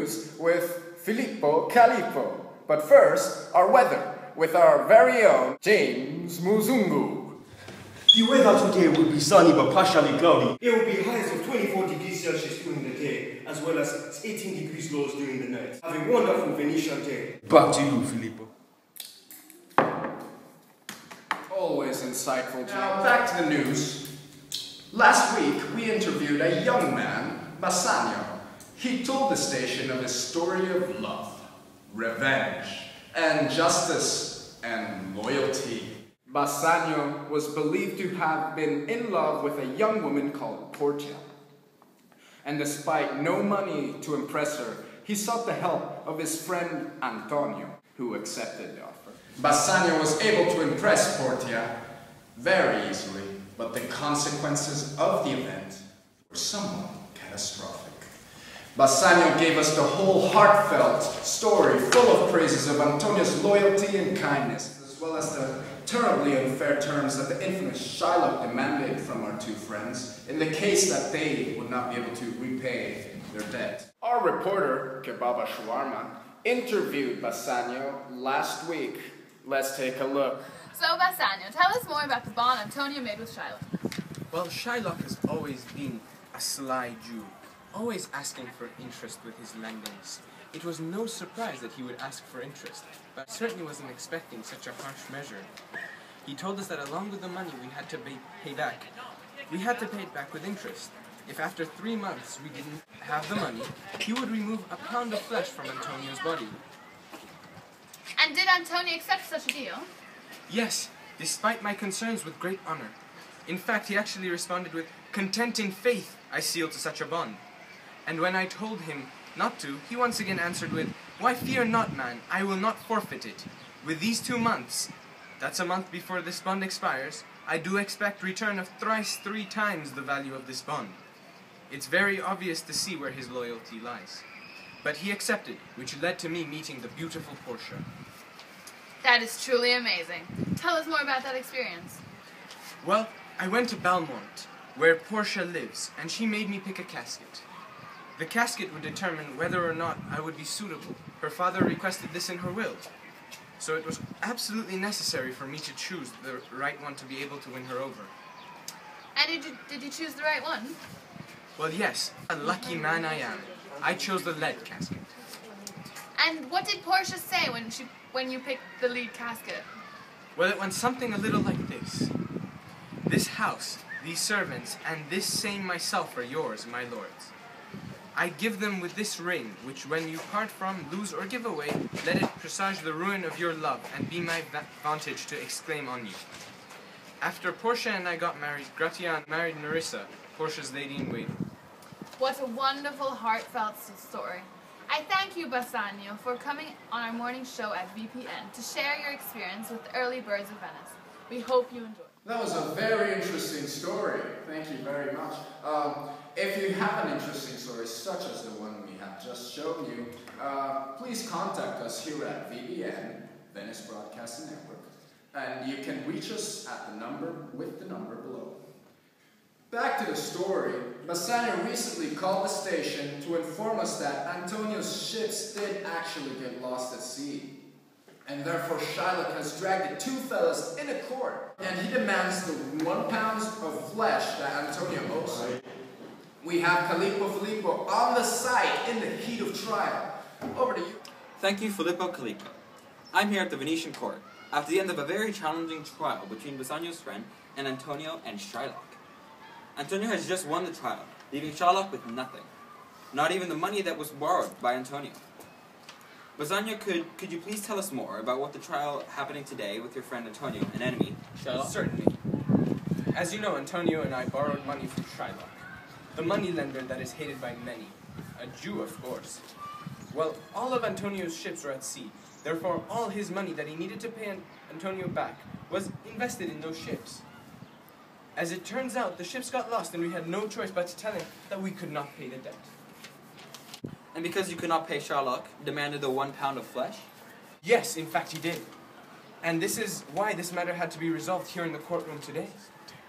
news with Filippo Calippo. But first, our weather with our very own James Muzungu. The weather today will be sunny but partially cloudy. It will be highs of 24 degrees Celsius during the day, as well as 18 degrees lows during the night. Have a wonderful Venetian day. Back to you, Filippo. Always insightful, James. Now, back to the news. Last week, we interviewed a young man, Bassanio. He told the station of his story of love, revenge, and justice, and loyalty. Bassanio was believed to have been in love with a young woman called Portia. And despite no money to impress her, he sought the help of his friend Antonio, who accepted the offer. Bassanio was able to impress Portia very easily, but the consequences of the event were somewhat catastrophic. Bassanio gave us the whole heartfelt story full of praises of Antonio's loyalty and kindness, as well as the terribly unfair terms that the infamous Shylock demanded from our two friends in the case that they would not be able to repay their debt. Our reporter, Kebaba Shawarma, interviewed Bassanio last week. Let's take a look. So, Bassanio, tell us more about the bond Antonio made with Shylock. Well, Shylock has always been a sly Jew, always asking for interest with his lendings. It was no surprise that he would ask for interest, but I certainly wasn't expecting such a harsh measure. He told us that along with the money we had to pay back, we had to pay it back with interest. If after 3 months we didn't have the money, he would remove a pound of flesh from Antonio's body. And did Antonio accept such a deal? Yes, despite my concerns with great honor. In fact, he actually responded with, "Content in faith I seal to such a bond." And when I told him not to, he once again answered with, "Why fear not, man, I will not forfeit it. With these 2 months, that's a month before this bond expires, I do expect return of thrice 3 times the value of this bond." It's very obvious to see where his loyalty lies. But he accepted, which led to me meeting the beautiful Portia. That is truly amazing. Tell us more about that experience. Well, I went to Belmont, where Portia lives, and she made me pick a casket. The casket would determine whether or not I would be suitable. Her father requested this in her will. So it was absolutely necessary for me to choose the right one to be able to win her over. And did you choose the right one? Well, yes, a lucky man I am. I chose the lead casket. And what did Portia say when you picked the lead casket? Well, it went something a little like this. "This house, these servants, and this same myself are yours, my lords. I give them with this ring, which when you part from, lose, or give away, let it presage the ruin of your love, and be my vantage to exclaim on you." After Portia and I got married, Gratian married Nerissa, Portia's lady-in-waiting. What a wonderful, heartfelt story. I thank you, Bassanio, for coming on our morning show at VPN to share your experience with the early birds of Venice. We hope you enjoyed. That was a very interesting story. Thank you very much. If you have an interesting story such as the one we have just shown you, please contact us here at VBN, Venice Broadcasting Network, and you can reach us at the number below. Back to the story, Bassanio recently called the station to inform us that Antonio's ships did actually get lost at sea. And therefore Shylock has dragged the 2 fellas into court, and he demands the 1 pound of flesh that Antonio owes him. We have Filippo on the site in the heat of trial. Over to you. Thank you, Filippo Calippo. I'm here at the Venetian court, after the end of a very challenging trial between Bassanio's friend and Antonio and Shylock. Antonio has just won the trial, leaving Shylock with nothing. Not even the money that was borrowed by Antonio. Bassanio, could you please tell us more about what the trial happening today with your friend Antonio, an enemy, Shylock? Certainly. As you know, Antonio and I borrowed money from Shylock, the moneylender that is hated by many. A Jew, of course. Well, all of Antonio's ships were at sea. Therefore, all his money that he needed to pay Antonio back was invested in those ships. As it turns out, the ships got lost and we had no choice but to tell him that we could not pay the debt. And because you could not pay Shylock, demanded the 1 pound of flesh? Yes, in fact he did. And this is why this matter had to be resolved here in the courtroom today.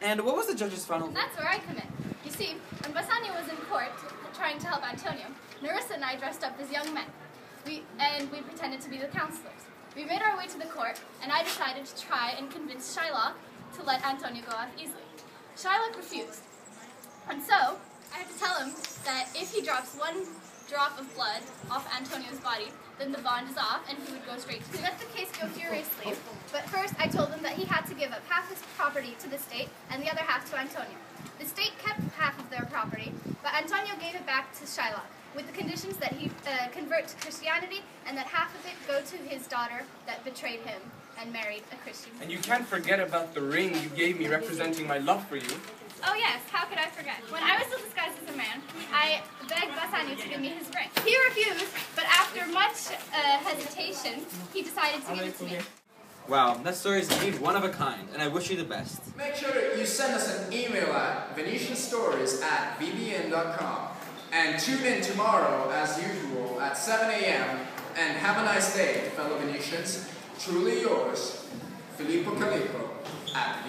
And what was the judge's final... That's where I come in. You see, when Bassanio was in court trying to help Antonio, Narissa and I dressed up as young men, and we pretended to be the counselors. We made our way to the court, and I decided to try and convince Shylock to let Antonio go off easily. Shylock refused, and so I had to tell him that if he drops one drop of blood off Antonio's body, then the bond is off and he would go straight to. We let the case go furiously, but first I told him that he had to give up half his property to the state and the other half to Antonio. The state kept half of their property, but Antonio gave it back to Shylock, with the conditions that he convert to Christianity and that half of it go to his daughter that betrayed him and married a Christian. And you can't forget about the ring you gave me representing my love for you. Oh yes, how could I forget? When I was still disguised as a man, I begged Bassanio to give me his ring. He refused, but after much hesitation, he decided to give it to me. Wow, that story is indeed one of a kind, and I wish you the best. Make sure that you send us an email at venetianstories@vbn.com. And tune in tomorrow, as usual, at 7 a.m. And have a nice day, fellow Venetians. Truly yours, Filippo Calico at